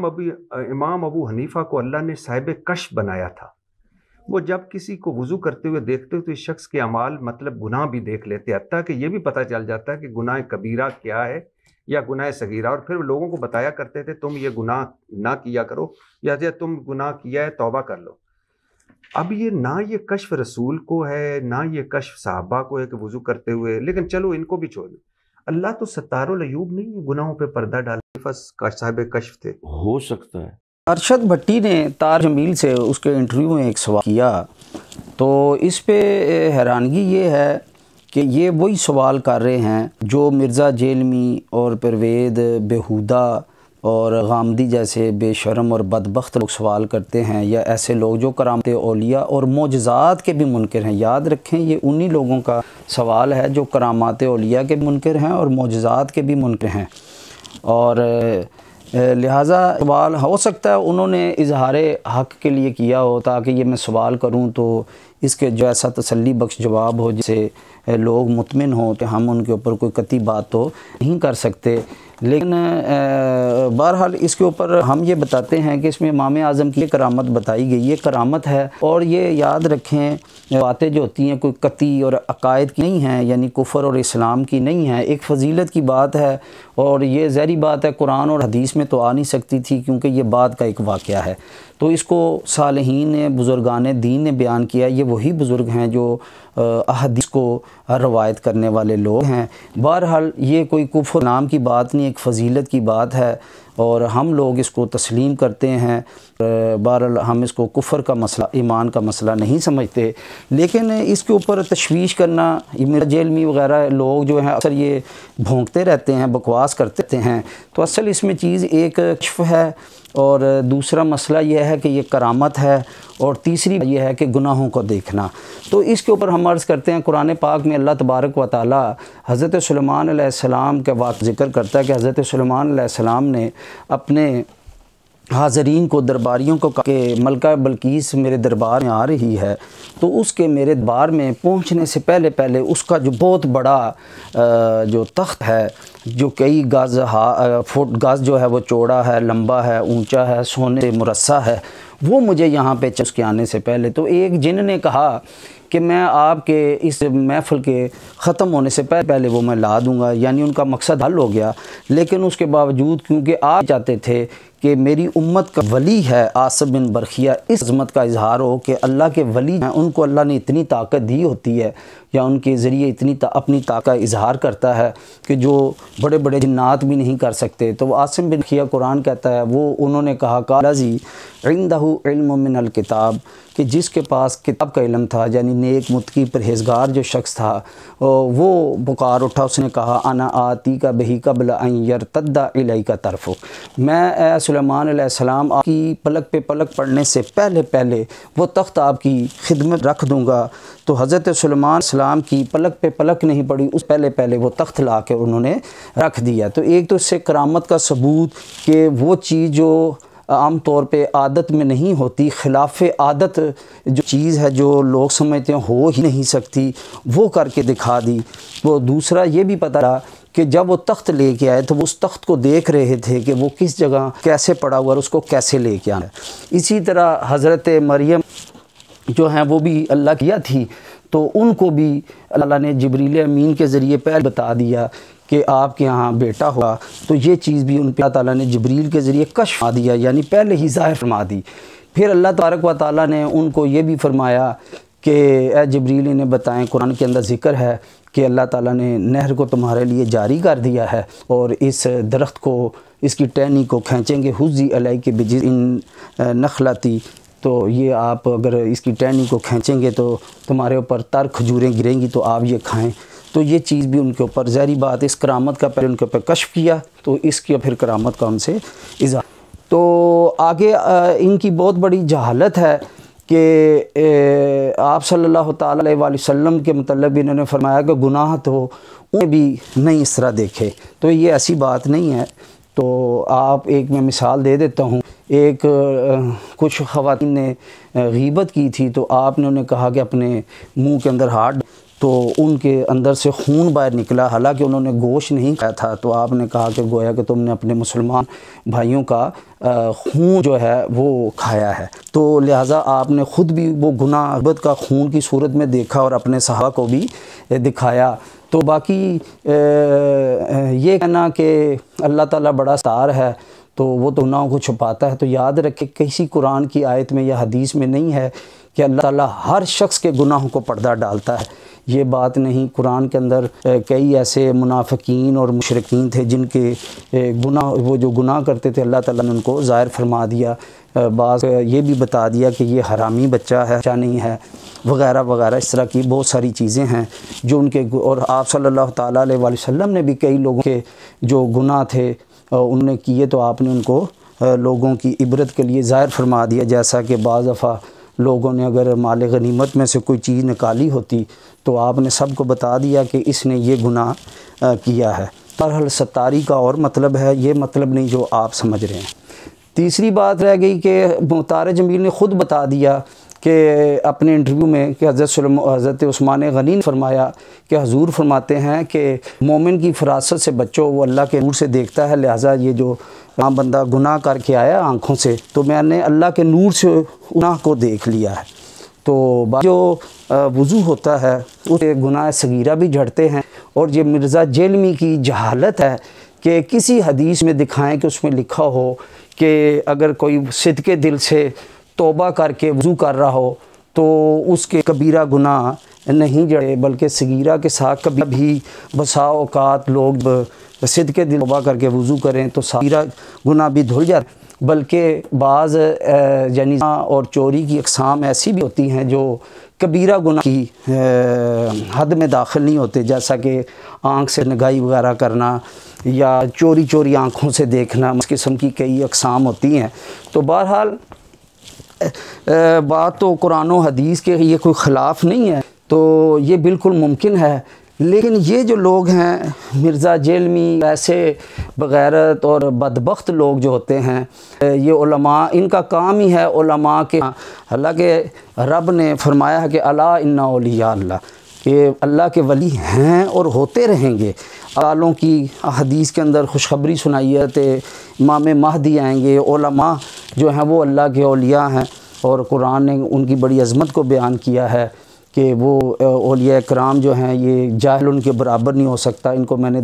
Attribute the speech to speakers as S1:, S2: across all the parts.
S1: امام ابو حنیفہ کو اللہ نے صاحب کشف بنایا تھا۔ وہ جب کسی کو وضو کرتے ہوئے دیکھتے ہو تو اس شخص کے اعمال مطلب گناہ بھی دیکھ لیتے، حتیٰ کہ یہ بھی پتہ چل جاتا ہے کہ گناہ کبیرہ کیا ہے یا گناہ صغیرہ، اور پھر لوگوں کو بتایا کرتے تھے تم یہ گناہ نہ کیا کرو، یا تم گناہ کیا ہے توبہ کر لو۔ اب یہ نہ یہ کشف رسول کو ہے نہ یہ کشف صحابہ کو ہے کہ وضو کرتے ہوئے، لیکن چلو ان کو بھی چھوڑ دیں، اللہ تو ستار العیوب نہیں ہے، گناہوں پہ پردہ ڈالے، بس صاحب کشف تھے۔
S2: ہو سکتا ہے
S3: ارشد بھٹی نے طارق جمیل سے اس کے انٹرویو میں ایک سوال کیا، تو اس پہ حیرانگی یہ ہے کہ یہ وہی سوال کر رہے ہیں جو مرزا جیلمی اور پروید بیہودہ اور غامدی جیسے بے شرم اور بدبخت لوگ سوال کرتے ہیں، یا ایسے لوگ جو کرامت اولیاء اور معجزات کے بھی منکر ہیں۔ یاد رکھیں یہ انہی لوگوں کا سوال ہے جو کرامات اولیاء کے منکر ہیں اور معجزات کے بھی منکر ہیں، اور لہٰذا سوال ہو سکتا ہے انہوں نے اظہار حق کے لیے کیا ہو تاکہ یہ میں سوال کروں تو اس کے جو ایسا تسلی بخش جواب ہو جس سے لوگ مطمئن ہوں کہ ہم ان کے اوپر کوئی قطعی بات تو نہیں کر سکتے۔ لیکن بہرحال اس کے اوپر ہم یہ بتاتے ہیں کہ اس میں امام اعظم کی کرامت بتائی گئی، یہ کرامت ہے، اور یہ یاد رکھیں باتیں جو ہوتی ہیں کوئی قطعی اور عقائد کی نہیں ہیں، یعنی کفر اور اسلام کی نہیں ہیں، ایک فضیلت کی بات ہے، اور یہ ظاہری بات ہے قرآن اور حدیث میں تو آ نہیں سکتی تھی کیونکہ یہ بعد کا ایک واقعہ ہے، تو اس کو صالحین نے بزرگان دین نے بیان کیا۔ یہ وہی بزرگ ہیں جو احادیث کو روایت کرنے والے لوگ ہیں۔ بہرحال یہ کوئی کفر نام کی بات نہیں، ایک فضیلت کی بات ہے، اور ہم لوگ اس کو تسلیم کرتے ہیں۔ بہرحال ہم اس کو کفر کا مسئلہ، ایمان کا مسئلہ نہیں سمجھتے، لیکن اس کے اوپر تشویش کرنا، مرزا جیلمی وغیرہ لوگ جو ہیں اکثر یہ بھونکتے رہتے ہیں، بکواس کرتے رہتے ہیں، تو اصل اس میں چیز ایک کشف ہے، اور دوسرا مسئلہ یہ ہے کہ یہ کرامت ہے، اور تیسری یہ ہے کہ گناہوں کو دیکھنا۔ تو اس کے اوپر ہم عرض کرتے ہیں قرآن پاک میں اللہ تبارک و تعالی حضرت سلیمان علیہ السلام کے واقعہ ذکر کرتا ہے کہ حضرت سلیمان علیہ السلام نے اپنے حاضرین کو، درباریوں کو کہا کہ ملکہ بلقیس میرے دربار میں آ رہی ہے، تو اس کے میرے دربار میں پہنچنے سے پہلے پہلے اس کا جو بہت بڑا جو تخت ہے، جو کئی فٹ گز جو ہے وہ چوڑا ہے، لمبا ہے، اونچا ہے، سونے سے مرصع ہے، وہ مجھے یہاں پہ اس کے آنے سے پہلے۔ تو ایک جن نے کہا کہ میں آپ کے اس محفل کے ختم ہونے سے پہلے وہ میں لا دوں گا، یعنی ان کا مقصد حل ہو گیا، لیکن اس کے باوجود کیونکہ آپ چاہتے تھے کہ میری امت کا ولی ہے عاصم بن برخیہ، اس عظمت کا اظہار ہو کہ اللہ کے ولی ہیں، ان کو اللہ نے اتنی طاقت دی ہوتی ہے، یا ان کے ذریعے اتنی اپنی طاقت کا اظہار کرتا ہے کہ جو بڑے بڑے جنات بھی نہیں کر سکتے۔ تو وہ عاصم بن برخیہ قرآن کہتا ہے، وہ انہوں نے کہا قال الذی عندہ علم من الکتاب، کہ جس کے پاس کتاب کا علم تھا، یعنی نیک متقی پرہیزگار جو شخص تھا، وہ پکار اٹھا، اس نے کہا انا آتی کا بہی قبل ان یرتد الیک طرفک، میں اے سلیمان علیہ السلام آپ کی پلک پہ پلک پڑنے سے پہلے پہلے وہ تخت آپ کی خدمت رکھ دوں گا۔ تو حضرت سلیمان علیہ السلام کی پلک پہ پلک نہیں پڑی، اس پہلے پہلے وہ تخت لا کے انہوں نے رکھ دیا۔ تو ایک تو اس سے کرامت کا ثبوت کہ وہ چیز جو عام طور پہ عادت میں نہیں ہوتی، خلاف عادت جو چیز ہے جو لوگ سمجھتے ہیں ہو ہی نہیں سکتی، وہ کر کے دکھا دی۔ وہ دوسرا یہ بھی پتہ رہا کہ جب وہ تخت لے کے آئے تو وہ اس تخت کو دیکھ رہے تھے کہ وہ کس جگہ کیسے پڑا ہوا اور اس کو کیسے لے کے آنا ہے۔ اسی طرح حضرت مریم جو ہیں وہ بھی اللہ کیا تھی، تو ان کو بھی اللہ نے جبریل امین کے ذریعے پہلے بتا دیا کہ آپ کے ہاں بیٹا ہوگا، تو یہ چیز بھی ان پہ اللہ تعالیٰ نے جبریل کے ذریعے کشف فرما دیا، یعنی پہلے ہی ظاہر فرما دی۔ پھر اللہ تبارک و تعالیٰ نے ان کو یہ بھی فرمایا کہ اے جبریل انہیں بتائیں، قرآن کے اندر ذکر ہے کہ اللہ تعالیٰ نے نہر کو تمہارے لیے جاری کر دیا ہے، اور اس درخت کو، اس کی ٹہنی کو کھینچیں گے، حزی علیک بجذع نخلتی، تو یہ آپ اگر اس کی ٹہنی کو کھینچیں گے تو تمہارے اوپر تر کھجوریں گریں گی، تو آپ یہ کھائیں۔ تو یہ چیز بھی ان کے اوپر ظاہری بات، اس کرامت کا پہلے ان کے اوپر کشف کیا، تو اس کی پھر کرامت کا ان سے اظہار۔ تو آگے ان کی بہت بڑی جہالت ہے کہ آپ صلی اللہ تعالیٰ علیہ وآلہ وسلم کے متعلق بھی انہوں نے فرمایا کہ گناہ تو انہیں بھی نہیں اس طرح دیکھے، تو یہ ایسی بات نہیں ہے۔ تو آپ ایک میں مثال دے دیتا ہوں، ایک کچھ خواتین نے غیبت کی تھی، تو آپ نے انہیں کہا کہ اپنے منہ کے اندر ہاتھ، تو ان کے اندر سے خون باہر نکلا، حالانکہ انہوں نے گوشت نہیں کھایا تھا، تو آپ نے کہا کہ گویا کہ تم نے اپنے مسلمان بھائیوں کا خون جو ہے وہ کھایا ہے، تو لہٰذا آپ نے خود بھی وہ گناہ غیبت کا خون کی صورت میں دیکھا اور اپنے صحابہ کو بھی دکھایا۔ تو باقی یہ کہنا کہ اللہ تعالیٰ بڑا ستار ہے تو وہ تو گناہوں کو چھپاتا ہے، تو یاد رکھے کسی قرآن کی آیت میں یا حدیث میں نہیں ہے کہ اللہ تعالیٰ ہر شخص کے گناہوں کو پردہ ڈالتا ہے، یہ بات نہیں۔ قرآن کے اندر کئی ایسے منافقین اور مشرکین تھے جن کے وہ جو گناہ کرتے تھے اللہ تعالیٰ نے ان کو ظاہر فرما دیا، بعض یہ بھی بتا دیا کہ یہ حرامی بچہ ہے، اچھا نہیں ہے، وغیرہ وغیرہ، اس طرح کی بہت ساری چیزیں ہیں جو ان کے، اور آپ صلی اللہ تعالیٰ علیہ وآلہ وسلم نے بھی کئی لوگوں کے جو گناہ تھے انہوں نے کیے تو آپ نے ان کو لوگوں کی عبرت کے لیے ظاہر فرما دیا، جیسا کہ بعض دفعہ لوگوں نے اگر مال غنیمت میں سے کوئی چیز نکالی ہوتی تو آپ نے سب کو بتا دیا کہ اس نے یہ گناہ کیا ہے۔ بہرحال ستاری کا اور مطلب ہے، یہ مطلب نہیں جو آپ سمجھ رہے ہیں۔ تیسری بات رہ گئی کہ مختار جمیل نے خود بتا دیا کہ اپنے انٹرویو میں کہ حضرت عثمان غنی نے فرمایا کہ حضور فرماتے ہیں کہ مومن کی فراست سے بچو، وہ اللہ کے نور سے دیکھتا ہے، لہٰذا یہ جو بندہ گناہ کر کے آیا آنکھوں سے تو میں نے اللہ کے نور سے گناہ کو دیکھ لیا ہے۔ تو جو وضو ہوتا ہے اس گناہ صغیرہ بھی جھڑتے ہیں، اور یہ مرزا جیلمی کی جہالت ہے کہ کسی حدیث میں دکھائیں کہ اس میں لکھا ہو کہ اگر کوئی صدقے دل سے توبہ کر کے وضو کر رہا ہو تو اس کے کبیرہ گناہ نہیں جڑے، بلکہ صغیرہ کے ساتھ کبھی بھی بسا اوقات لوگ صدقے دل توبہ کر کے وضو کریں تو صغیرہ گناہ بھی دھل جاتے، بلکہ بعض یعنی اور چوری کی اقسام ایسی بھی ہوتی ہیں جو کبیرہ گناہ کی حد میں داخل نہیں ہوتے، جیسا کہ آنکھ سے نگاہی وغیرہ کرنا یا چوری آنکھوں سے دیکھنا، اس قسم کی کئی اقسام ہوتی ہیں۔ تو بہرحال بات تو قرآن و حدیث کے یہ کوئی خلاف نہیں ہے، تو یہ بالکل ممکن ہے، لیکن یہ جو لوگ ہیں مرزا جیلمی ایسے بغیرت اور بدبخت لوگ جو ہوتے ہیں، یہ علماء ان کا کام ہی ہے علماء کے، حالانکہ رب نے فرمایا ہے کہ الا ان اولیاء اللہ، کہ اللہ کے ولی ہیں اور ہوتے رہیں گے۔ والوں کی حدیث کے اندر خوشخبری سنائی ہے کہ امام مہدی آئیں گے، علماء جو ہیں وہ اللہ کے اولیاء ہیں، اور قرآن نے ان کی بڑی عظمت کو بیان کیا ہے کہ وہ اولیاء کرام جو ہیں یہ جاہل ان کے برابر نہیں ہو سکتا، ان کو میں نے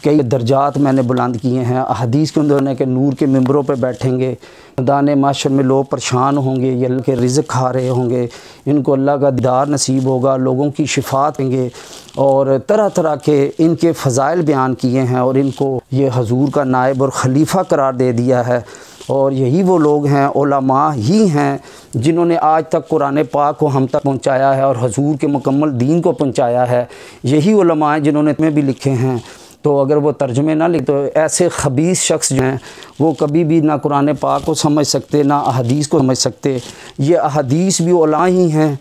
S3: کئی درجات میں نے بلند کیے ہیں۔ حدیث کے اندر ہے کہ نور کے ممبروں پہ بیٹھیں گے، میدان محشر میں لوگ پریشان ہوں گے، یہ اللہ کے رزق کھا رہے ہوں گے، ان کو اللہ کا دیدار نصیب ہوگا، لوگوں کی شفاعت دیں گے، اور طرح طرح کے ان کے فضائل بیان کیے ہیں، اور ان کو یہ حضور کا نائب اور خلیفہ قرار دے دیا ہے۔ اور یہی وہ لوگ ہیں، علماء ہی ہیں جنہوں نے آج تک قرآن پاک کو ہم تک پہنچایا ہے اور حضور کے مکمل دین کو پہنچایا ہے، یہی علماء ہیں جنہوں نے تمہیں بھی لکھے ہیں۔ تو اگر وہ ترجمے نہ لکھ تو ایسے خبیث شخص جو ہیں وہ کبھی بھی نہ قرآن پاک کو سمجھ سکتے نہ احادیث کو سمجھ سکتے۔ یہ احادیث بھی علماء ہی ہیں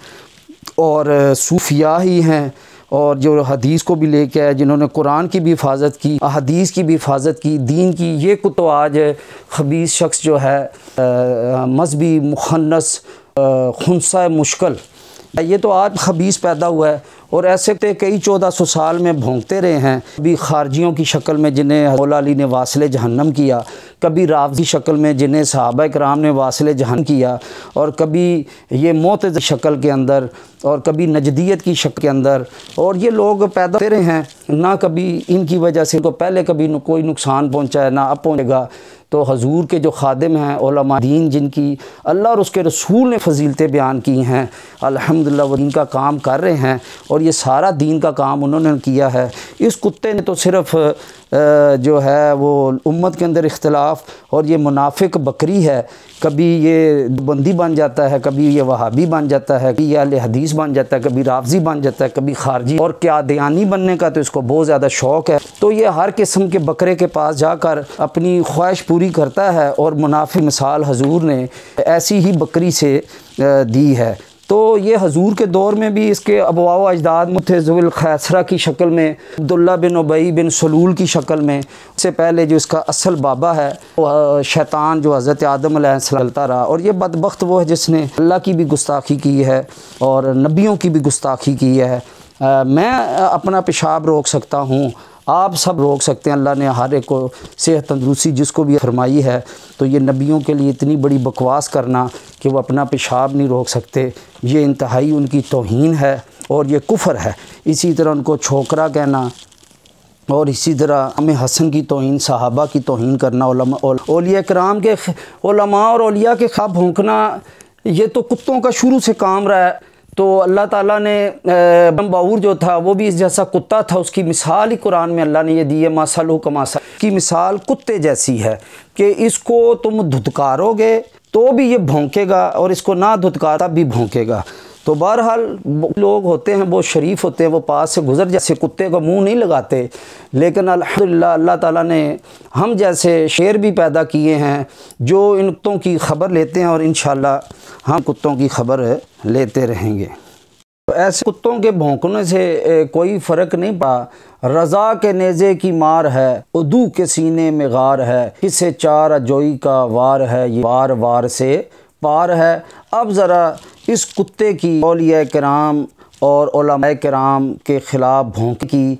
S3: اور صوفیاء ہی ہیں، اور جو حدیث کو بھی لے کے آئے، جنہوں نے قرآن کی بھی حفاظت کی، احادیث کی بھی حفاظت کی، دین کی، یہ تو آج خبیث شخص جو ہے مذہبی مخنث خنثی مشکل، یہ تو آج خبیث پیدا ہوا ہے، اور ایسے کئی 1400 سال میں بھونکتے رہے ہیں، کبھی خارجیوں کی شکل میں جنہیں مولا علی نے واصل جہنم کیا، کبھی رافضی شکل میں جنہیں صحابہ کرام نے واصل جہنم کیا، اور کبھی یہ معتزلی شکل کے اندر، اور کبھی نجدیت کی شکل کے اندر، اور یہ لوگ پیدا ہوتے رہے ہیں، نہ کبھی ان کی وجہ سے ان کو پہلے کبھی کوئی نقصان پہنچا ہے نہ اب پہنچے گا۔ تو حضور کے جو خادم ہیں علماء دین، جن کی اللہ اور اس کے رسول نے فضیلتیں بیان کی ہیں، الحمدللہ وہ دین کا کام کر رہے ہیں، اور یہ سارا دین کا کام انہوں نے کیا ہے۔ اس کتے نے تو صرف جو ہے وہ امت کے اندر اختلاف، اور یہ منافق بکری ہے، کبھی یہ بندی بن جاتا ہے، کبھی یہ وہابی بن جاتا ہے، کبھی یہ اہل حدیث بن جاتا ہے، کبھی رافضی بن جاتا ہے، کبھی خارجی، اور قیادیانی بننے کا تو اس کو بہت زیادہ شوق ہے۔ تو یہ ہر قسم کے بکرے کے پاس جا کر اپنی خواہش پوری کرتا ہے، اور منافق مثال حضور نے ایسی ہی بکری سے دی ہے۔ تو یہ حضور کے دور میں بھی اس کے ابواء و اجداد تھے، ذو الخیسرہ کی شکل میں، عبداللہ بن ابی بن سلول کی شکل میں، اس سے پہلے جو اس کا اصل بابا ہے وہ شیطان جو حضرت آدم علیہ السلام چلتا رہا، اور یہ بدبخت وہ ہے جس نے اللہ کی بھی گستاخی کی ہے اور نبیوں کی بھی گستاخی کی ہے۔ میں اپنا پیشاب روک سکتا ہوں، آپ سب روک سکتے ہیں، اللہ نے ہر ایک کو صحت تندرستی جس کو بھی فرمائی ہے، تو یہ نبیوں کے لیے اتنی بڑی بکواس کرنا کہ وہ اپنا پیشاب نہیں روک سکتے، یہ انتہائی ان کی توہین ہے اور یہ کفر ہے۔ اسی طرح ان کو چھوکرا کہنا اور اسی طرح امام حسن کی توہین، صحابہ کی توہین کرنا، اولیاء کرام کے علماء اور اولیاء کے خواب بھونکنا، یہ تو کتوں کا شروع سے کام رہا ہے۔ تو اللہ تعالیٰ نے باور جو تھا وہ بھی اس جیسا کتا تھا، اس کی مثال ہی قرآن میں اللہ نے یہ دی ہے، مثلہ کمثل، کی مثال کتے جیسی ہے کہ اس کو تم دھتکارو گے تو بھی یہ بھونکے گا اور اس کو نہ دھتکارا بھی بھونکے گا۔ تو بہرحال لوگ ہوتے ہیں وہ شریف ہوتے ہیں، وہ پاس سے گزر جیسے کتے کو منہ نہیں لگاتے، لیکن الحمدللہ اللہ تعالیٰ نے ہم جیسے شیر بھی پیدا کیے ہیں جو ان کتوں کی خبر لیتے ہیں، اور انشاءاللہ ہم کتوں کی خبر لیتے رہیں گے۔ تو ایسے کتوں کے بھونکنے سے کوئی فرق نہیں پڑا۔ رضا کے نیزے کی مار ہے، عدو کے سینے میں غار ہے، کسے چار جوئی کا وار ہے، یہ وار وار سے پار ہے۔ اب ذرا اس کتے کی اولیاء کرام اور علماء کرام کے خلاف بھونک کی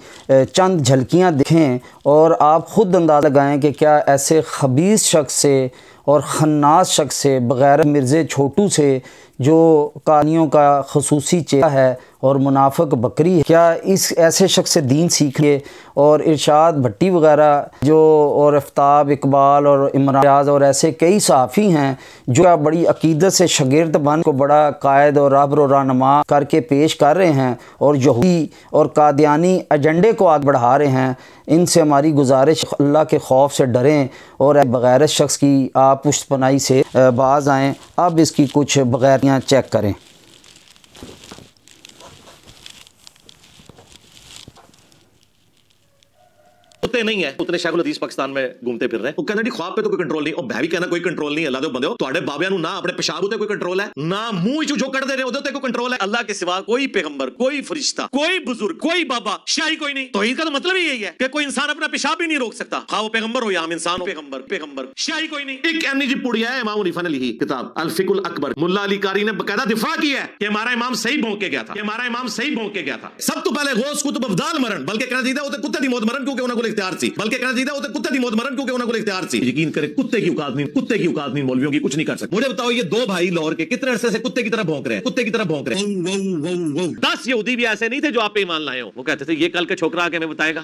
S3: چند جھلکیاں دیکھیں اور آپ خود اندازہ لگائیں کہ کیا ایسے خبیث شخص سے اور خناس شخص سے، بغیر مرزے چھوٹو سے جو کہانیوں کا خصوصی چہرہ ہے اور منافق بکری ہے، کیا اس ایسے شخص سے دین سیکھیں؟ اور ارشاد بھٹی وغیرہ جو اور آفتاب اقبال اور عمران ریاض اور ایسے کئی صحافی ہیں جو بڑی عقیدت سے شاگرد بن کو بڑا قائد اور رہبر و رہنما کر کے پیش کر رہے ہیں اور یہودی اور قادیانی ایجنڈے کو آگے بڑھا رہے ہیں، ان سے ہماری گزارش اللہ کے خوف سے ڈریں اور بغیر شخص کی آپ پشت پناہی سے باز آئیں۔ اب اس کی کچھ بغیریاں چیک کریں۔
S2: اتنے نہیں ہے اتنے شیخ الحدیث پاکستان میں گھومتے پھر رہے ہیں، وہ کہنا جی خواب پہ تو کوئی کنٹرول نہیں، اور میں بھی کہنا کوئی کنٹرول نہیں، اللہ دے بندے ہو تواڈے بابیاں نو نہ اپنے پیشاب تے کوئی کنٹرول ہے، نہ منہ وچوں جو کڈ دے رہے اودے تے کوئی کنٹرول ہے۔ اللہ کے سوا کوئی پیغمبر، کوئی فرشتہ، کوئی بزرگ، کوئی بابا، شاہی کوئی نہیں۔ توحید کا تو مطلب ہی یہی ہے کہ کوئی انسان اپنا پیشاب بھی نہیں روک سکتا، خواہ وہ پیغمبر ہو یا ہم انسان ہو۔ پیغمبر شاہی کوئی نہیں۔ ایک ایمی جی پڑیا ہے امام حنیفہ نے لکھی کتاب الفقہ الاکبر، ملا علی قاری نے باقاعدہ دفاع کیا ہے کہ ہمارا امام صحیح بھونک کے گیا تھا، سب تو پہلے غوث کتب افضال مرن، بلکہ کہنا چاہیے وہ کتے دی موت مرن کیونکہ انہاں کول اختیار سی، کتے دی موت مرن کیونکہ انہوں کو اختیار سی۔ یقین کرے کتے کی اوقات نہیں مولویوں کی کچھ نہیں کر سکتے۔ مجھے بتاؤ یہ دو بھائی لاہور کے کتنے عرصے سے کتے کی طرح بھونک رہے ہیں؟ 10 یہودی بھی ایسے نہیں تھے جو آپ پہ ایمان لائے ہوں، وہ کہتے تھے یہ کل کے چھوکرا آ کے ہمیں بتائے گا،